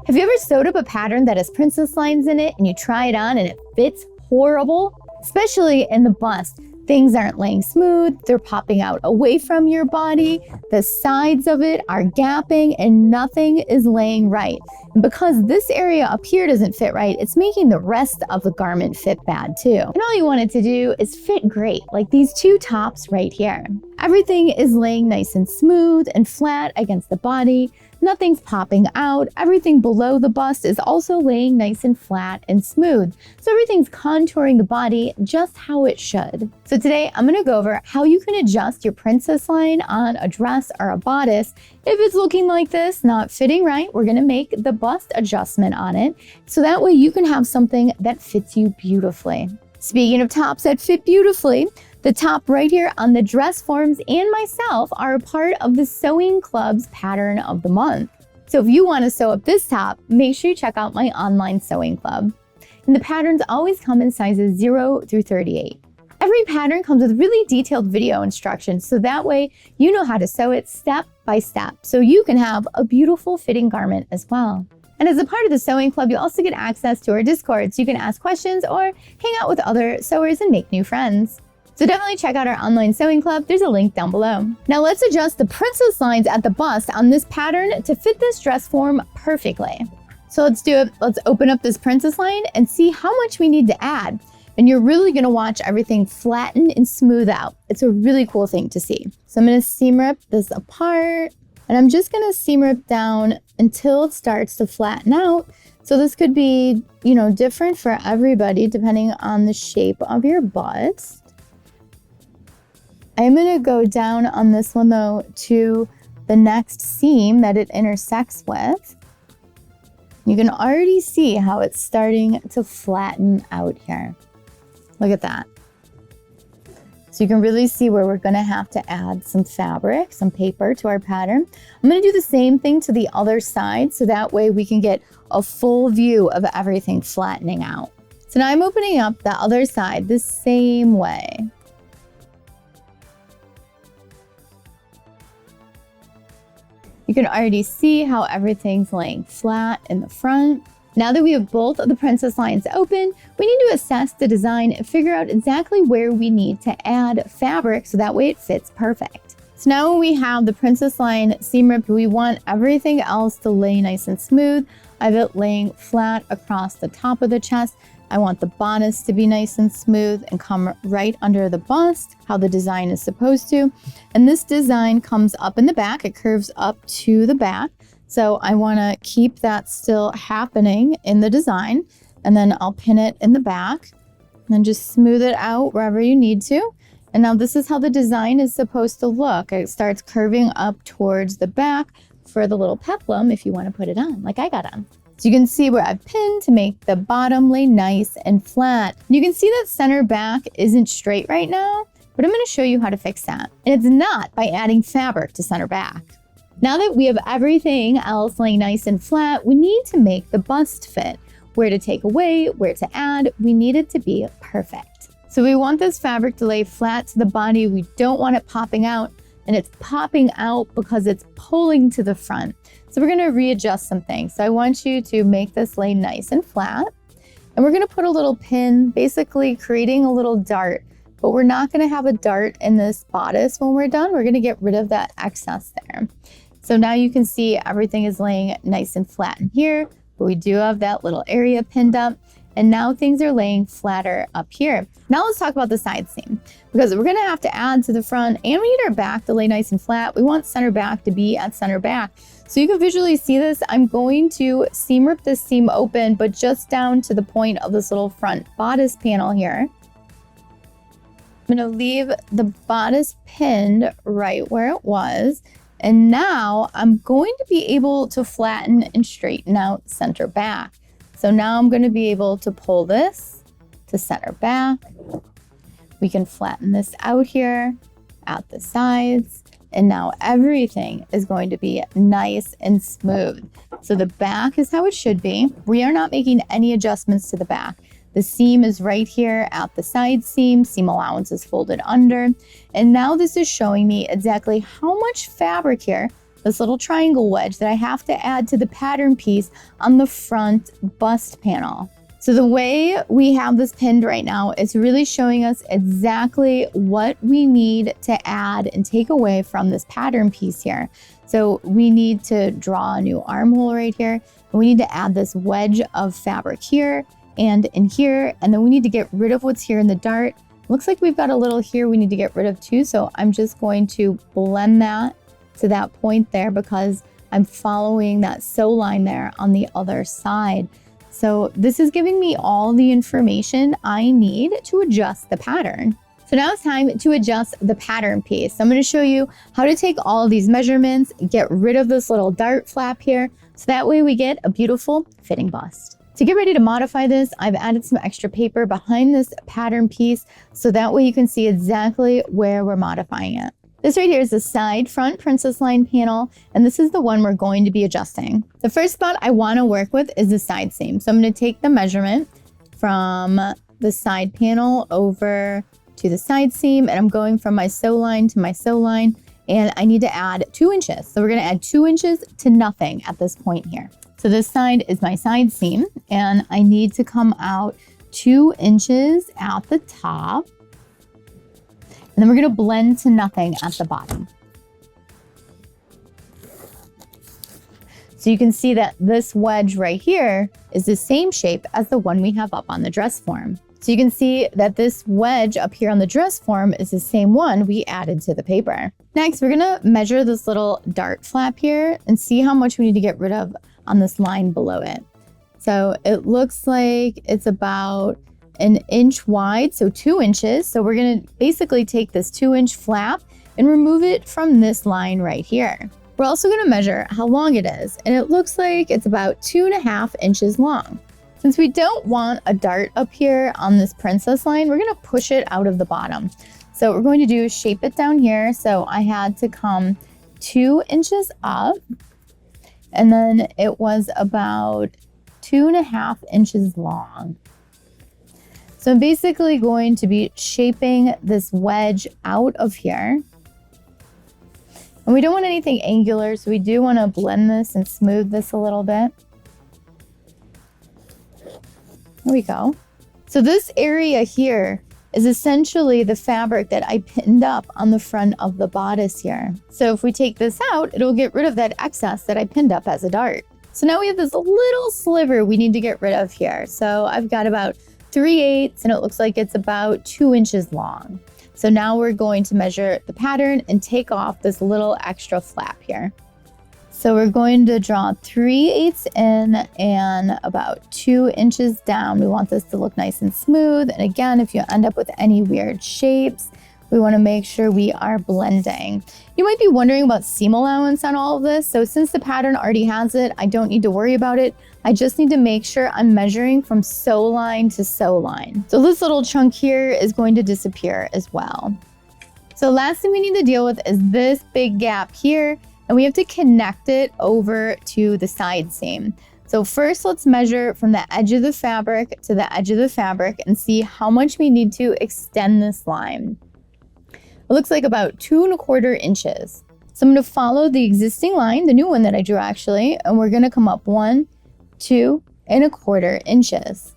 Have you ever sewed up a pattern that has princess lines in it and you try it on and it fits horrible? Especially in the bust. Things aren't laying smooth, they're popping out away from your body, the sides of it are gapping, and nothing is laying right. And because this area up here doesn't fit right, it's making the rest of the garment fit bad too. And all you want it to do is fit great, like these two tops right here. Everything is laying nice and smooth and flat against the body. Nothing's popping out. Everything below the bust is also laying nice and flat and smooth. So everything's contouring the body just how it should. So today I'm gonna go over how you can adjust your princess line on a dress or a bodice. If it's looking like this, not fitting right, we're gonna make the bust adjustment on it. So that way you can have something that fits you beautifully. Speaking of tops that fit beautifully, the top right here on the dress forms and myself are a part of the Sewing Club's pattern of the month. So if you want to sew up this top, make sure you check out my online sewing club. And the patterns always come in sizes 0 through 38. Every pattern comes with really detailed video instructions, so that way you know how to sew it step by step, so you can have a beautiful fitting garment as well. And as a part of the Sewing Club, you also get access to our Discord, so you can ask questions or hang out with other sewers and make new friends. So definitely check out our online sewing club. There's a link down below. Now let's adjust the princess lines at the bust on this pattern to fit this dress form perfectly. So let's do it. Let's open up this princess line and see how much we need to add. And you're really gonna watch everything flatten and smooth out. It's a really cool thing to see. So I'm gonna seam rip this apart, and I'm just gonna seam rip down until it starts to flatten out. So this could be, different for everybody depending on the shape of your bust. I'm gonna go down on this one though to the next seam that it intersects with. You can already see how it's starting to flatten out here. Look at that. So you can really see where we're gonna have to add some fabric, some paper to our pattern. I'm gonna do the same thing to the other side so that way we can get a full view of everything flattening out. So now I'm opening up the other side the same way. You can already see how everything's laying flat in the front. Now that we have both of the princess lines open, we need to assess the design and figure out exactly where we need to add fabric so that way it fits perfect. So now when we have the princess line seam ripped, we want everything else to lay nice and smooth. I have it laying flat across the top of the chest. I want the bodice to be nice and smooth and come right under the bust, how the design is supposed to. And this design comes up in the back, it curves up to the back. So I wanna keep that still happening in the design, and then I'll pin it in the back, and then just smooth it out wherever you need to. And now this is how the design is supposed to look. It starts curving up towards the back for the little peplum if you wanna put it on, like I got on. So you can see where I've pinned to make the bottom lay nice and flat. You can see that center back isn't straight right now, but I'm gonna show you how to fix that. And it's not by adding fabric to center back. Now that we have everything else laying nice and flat, we need to make the bust fit. Where to take away, where to add, we need it to be perfect. So we want this fabric to lay flat to the body. We don't want it popping out, and it's popping out because it's pulling to the front. So we're gonna readjust some things. So I want you to make this lay nice and flat. And we're gonna put a little pin, basically creating a little dart, but we're not gonna have a dart in this bodice when we're done. We're gonna get rid of that excess there. So now you can see everything is laying nice and flat in here, but we do have that little area pinned up. And now things are laying flatter up here. Now let's talk about the side seam, because we're gonna have to add to the front and we need our back to lay nice and flat. We want center back to be at center back. So you can visually see this. I'm going to seam rip this seam open, but just down to the point of this little front bodice panel here. I'm gonna leave the bodice pinned right where it was. And now I'm going to be able to flatten and straighten out center back. So now I'm going to be able to pull this to center back. We can flatten this out here, out the sides, and now everything is going to be nice and smooth. So the back is how it should be. We are not making any adjustments to the back. The seam is right here at the side seam allowance is folded under. And now this is showing me exactly how much fabric here this little triangle wedge that I have to add to the pattern piece on the front bust panel. So the way we have this pinned right now is really showing us exactly what we need to add and take away from this pattern piece here. So we need to draw a new armhole right here, and we need to add this wedge of fabric here and in here, and then we need to get rid of what's here in the dart. Looks like we've got a little here we need to get rid of too, so I'm just going to blend that to that point there because I'm following that sew line there on the other side. So this is giving me all the information I need to adjust the pattern. So now it's time to adjust the pattern piece. So I'm going to show you how to take all of these measurements, get rid of this little dart flap here, so that way we get a beautiful fitting bust. To get ready to modify this, I've added some extra paper behind this pattern piece, so that way you can see exactly where we're modifying it. This right here is the side front princess line panel, and this is the one we're going to be adjusting. The first spot I want to work with is the side seam. So I'm going to take the measurement from the side panel over to the side seam, and I'm going from my sew line to my sew line, and I need to add 2 inches. So we're going to add 2 inches to nothing at this point here. So this side is my side seam, and I need to come out 2 inches at the top. And then we're going to blend to nothing at the bottom. So you can see that this wedge right here is the same shape as the one we have up on the dress form. So you can see that this wedge up here on the dress form is the same one we added to the paper. Next, we're going to measure this little dart flap here and see how much we need to get rid of on this line below it. So it looks like it's about 1 inch wide, so 2 inches. So we're going to basically take this 2-inch flap and remove it from this line right here. We're also going to measure how long it is, and it looks like it's about 2.5 inches long. Since we don't want a dart up here on this princess line, we're going to push it out of the bottom. So what we're going to do is shape it down here. So I had to come 2 inches up, and then it was about 2.5 inches long. So I'm basically going to be shaping this wedge out of here. And we don't want anything angular, so we do want to blend this and smooth this a little bit. There we go. So this area here is essentially the fabric that I pinned up on the front of the bodice here. So if we take this out, it'll get rid of that excess that I pinned up as a dart. So now we have this little sliver we need to get rid of here. So I've got about 3/8, and it looks like it's about 2 inches long. So now we're going to measure the pattern and take off this little extra flap here. So we're going to draw 3/8 in and about 2 inches down. We want this to look nice and smooth. And again, if you end up with any weird shapes, we want to make sure we are blending. You might be wondering about seam allowance on all of this. So since the pattern already has it, I don't need to worry about it. I just need to make sure I'm measuring from sew line to sew line. So this little chunk here is going to disappear as well. So last thing we need to deal with is this big gap here, and we have to connect it over to the side seam. So first let's measure from the edge of the fabric to the edge of the fabric and see how much we need to extend this line. It looks like about 2¼ inches. So I'm going to follow the existing line, the new one that I drew actually, and we're going to come up 1, 2¼ inches.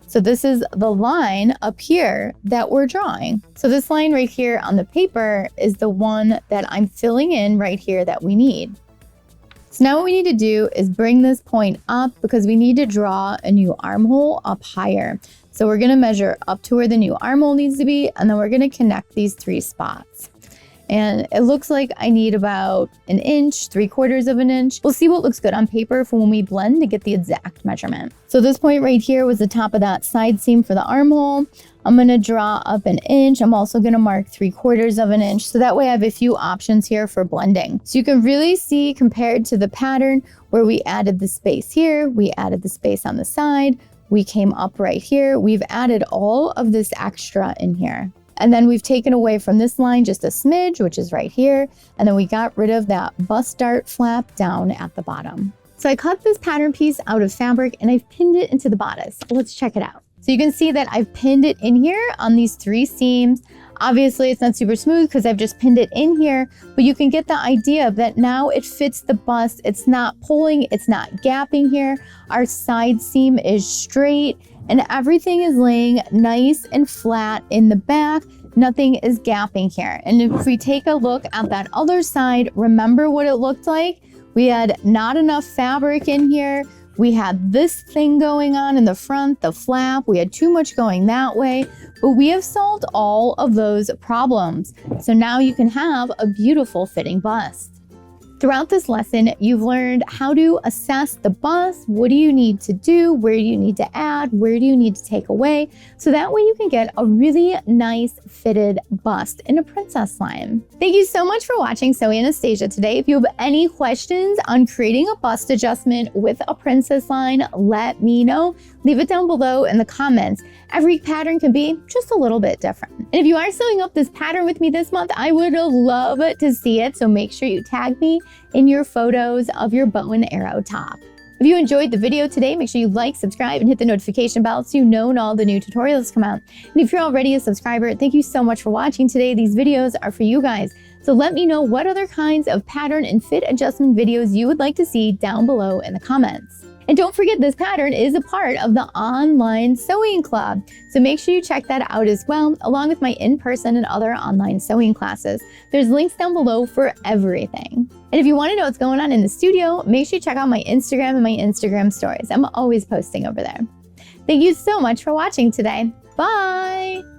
So this is the line up here that we're drawing. So this line right here on the paper is the one that I'm filling in right here that we need. So now what we need to do is bring this point up because we need to draw a new armhole up higher. So we're going to measure up to where the new armhole needs to be, and then we're going to connect these 3 spots. And it looks like I need about 1 inch, 3/4 inch. We'll see what looks good on paper for when we blend to get the exact measurement. So this point right here was the top of that side seam for the armhole. I'm going to draw up 1 inch. I'm also going to mark 3/4 inch. So that way I have a few options here for blending. So you can really see compared to the pattern where we added the space here, we added the space on the side, we came up right here, we've added all of this extra in here. And then we've taken away from this line just a smidge, which is right here. And then we got rid of that bust dart flap down at the bottom. So I cut this pattern piece out of fabric and I've pinned it into the bodice. Let's check it out. So you can see that I've pinned it in here on these 3 seams. Obviously, it's not super smooth because I've just pinned it in here, but you can get the idea that now it fits the bust. It's not pulling, it's not gapping here. Our side seam is straight and everything is laying nice and flat in the back. Nothing is gapping here. And if we take a look at that other side, remember what it looked like? We had not enough fabric in here. We had this thing going on in the front, the flap. We had too much going that way, but we have solved all of those problems. So now you can have a beautiful fitting bust. Throughout this lesson, you've learned how to assess the bust. What do you need to do? Where do you need to add? Where do you need to take away? So that way you can get a really nice fitted bust in a princess line. Thank you so much for watching Sew Anastasia today. If you have any questions on creating a bust adjustment with a princess line, let me know. Leave it down below in the comments. Every pattern can be just a little bit different. And if you are sewing up this pattern with me this month, I would love to see it. So make sure you tag me in your photos of your bow and arrow top. If you enjoyed the video today, make sure you like, subscribe, and hit the notification bell so you know when all the new tutorials come out. And if you're already a subscriber, thank you so much for watching today. These videos are for you guys. So let me know what other kinds of pattern and fit adjustment videos you would like to see down below in the comments. And don't forget, this pattern is a part of the online sewing club. So make sure you check that out as well, along with my in-person and other online sewing classes. There's links down below for everything. And if you want to know what's going on in the studio, make sure you check out my Instagram and my Instagram stories. I'm always posting over there. Thank you so much for watching today. Bye!